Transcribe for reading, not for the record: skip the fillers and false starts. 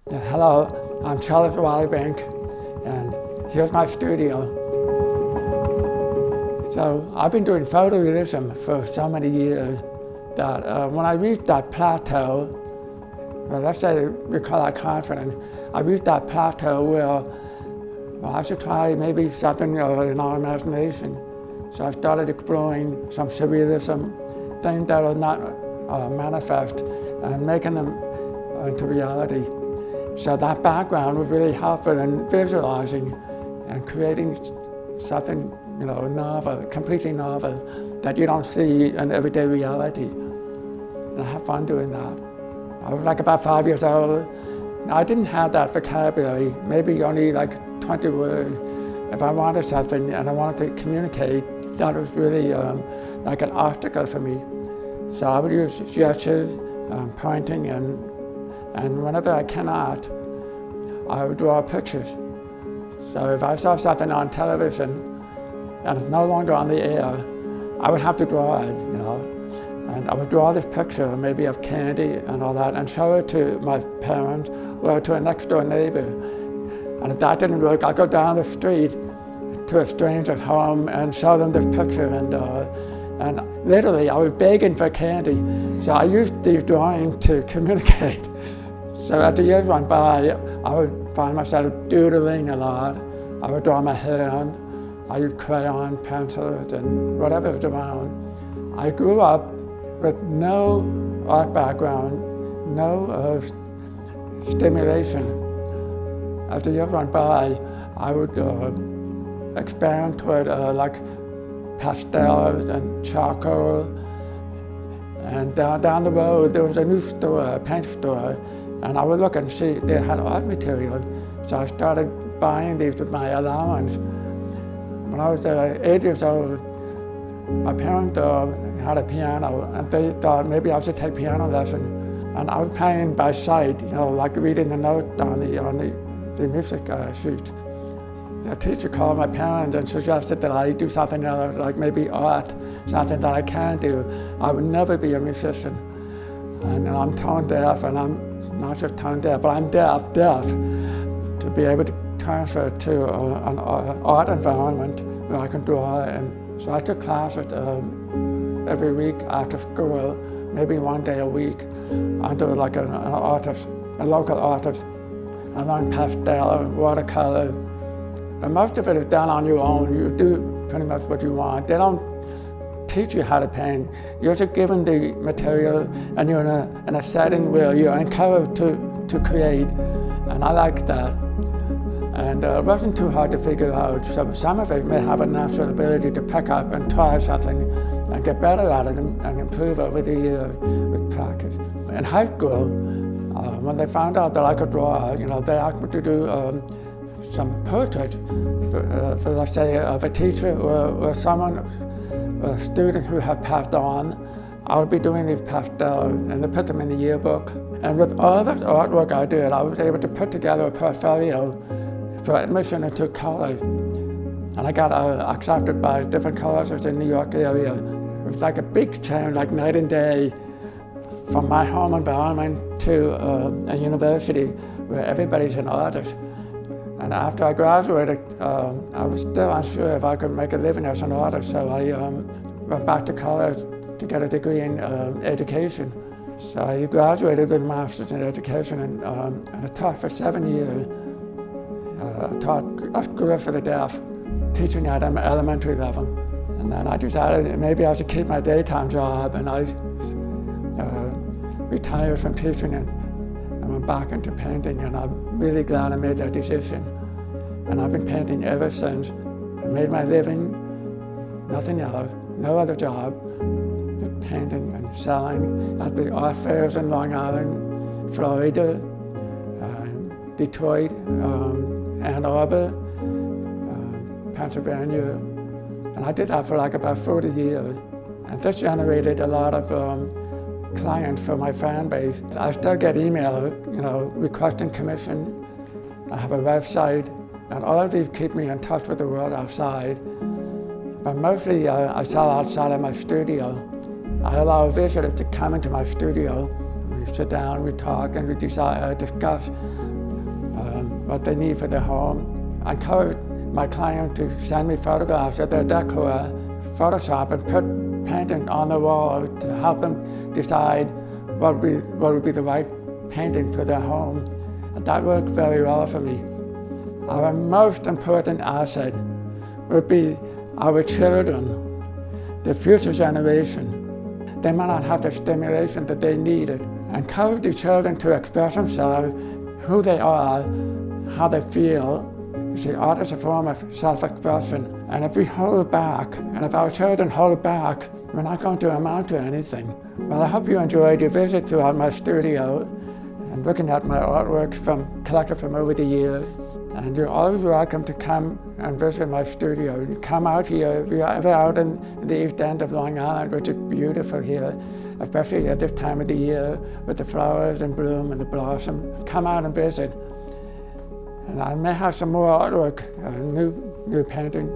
Hello, I'm Bourke Wildbank, and here's my studio. So I've been doing photorealism for so many years that when I reached that plateau, well, let's say we call that confidence, I reached that plateau where I should try maybe something in our imagination. So I started exploring some surrealism, things that are not manifest, and making them into reality. So that background was really helpful in visualizing and creating something, novel, completely novel, that you don't see in everyday reality. And I have fun doing that. I was like about 5 years old. I didn't have that vocabulary, maybe only like 20 words. If I wanted something and I wanted to communicate, that was really like an obstacle for me. So I would use gestures, pointing, and whenever I cannot, I would draw pictures. So if I saw something on television and it's no longer on the air, I would have to draw it, And I would draw this picture, maybe of candy and all that, and show it to my parents or to a next door neighbor. And if that didn't work, I'd go down the street to a stranger's home and show them this picture. And literally, I was begging for candy. So I used these drawings to communicate. So as the years went by, I would find myself doodling a lot. I would draw my hand. I used crayon, pencils, and whatever was around. I grew up with no art background, no stimulation. As the years went by, I would expand toward like pastels and charcoal. And down the road, there was a new store, a paint store, and I would look and see they had art material. So I started buying these with my allowance. When I was 8 years old, my parents had a piano, and they thought maybe I should take piano lessons. And I was playing by sight, like reading the notes on the music sheet. The teacher called my parents and suggested that I do something else, like maybe art, something that I can do. I would never be a musician. And I'm tone deaf, and I'm not just tone deaf, but I'm deaf, to be able to transfer to an art environment where I can draw. And so I took classes every week after school, maybe one day a week, under like an artist, a local artist. I learned pastel, watercolor. But most of it is done on your own. You do pretty much what you want. They don't teach you how to paint. You're just given the material, and you're in a setting where you're encouraged to create. And I like that. And it wasn't too hard to figure out. So some of it may have a natural ability to pick up and try something and get better at it and improve over the years with practice. In high school, when they found out that I could draw, they asked me to do some portrait for let's say, of a teacher or someone, a student who had passed on. I would be doing these pastels, and they put them in the yearbook. And with all the artwork I did, I was able to put together a portfolio for admission into college. And I got accepted by different colleges in the New York area. It was like a big change, like night and day, from my home environment to a university where everybody's an artist. And after I graduated, I was still unsure if I could make a living as an artist, so I went back to college to get a degree in education. So I graduated with a master's in education, and I taught for 7 years. I taught a school for the deaf, teaching at an elementary level. And then I decided maybe I should keep my daytime job, and I retired from teaching and went back into painting, and I'm really glad I made that decision. And I've been painting ever since. I made my living, nothing else, no other job, just painting and selling at the art fairs in Long Island, Florida, Detroit, Ann Arbor, Pennsylvania. And I did that for like about 40 years. And this generated a lot of clients for my fan base. I still get email, requesting commission. I have a website, and all of these keep me in touch with the world outside. But mostly I sell outside of my studio. I allow a visitor to come into my studio. We we sit down, we talk, and we discuss what they need for their home. I encourage my client to send me photographs of their decor, Photoshop, and put painting on the wall to help them decide what would be the right painting for their home. And that worked very well for me. Our most important asset would be our children, the future generation. They might not have the stimulation that they needed. Encourage the children to express themselves, who they are, how they feel. You see, art is a form of self-expression. And if we hold back, and if our children hold back, we're not going to amount to anything. Well, I hope you enjoyed your visit throughout my studio and looking at my artwork collected from over the years. And you're always welcome to come and visit my studio. You come out here, if you're ever out in the East End of Long Island, which is beautiful here, especially at this time of the year with the flowers in bloom and the blossom. Come out and visit. And I may have some more artwork, new painting.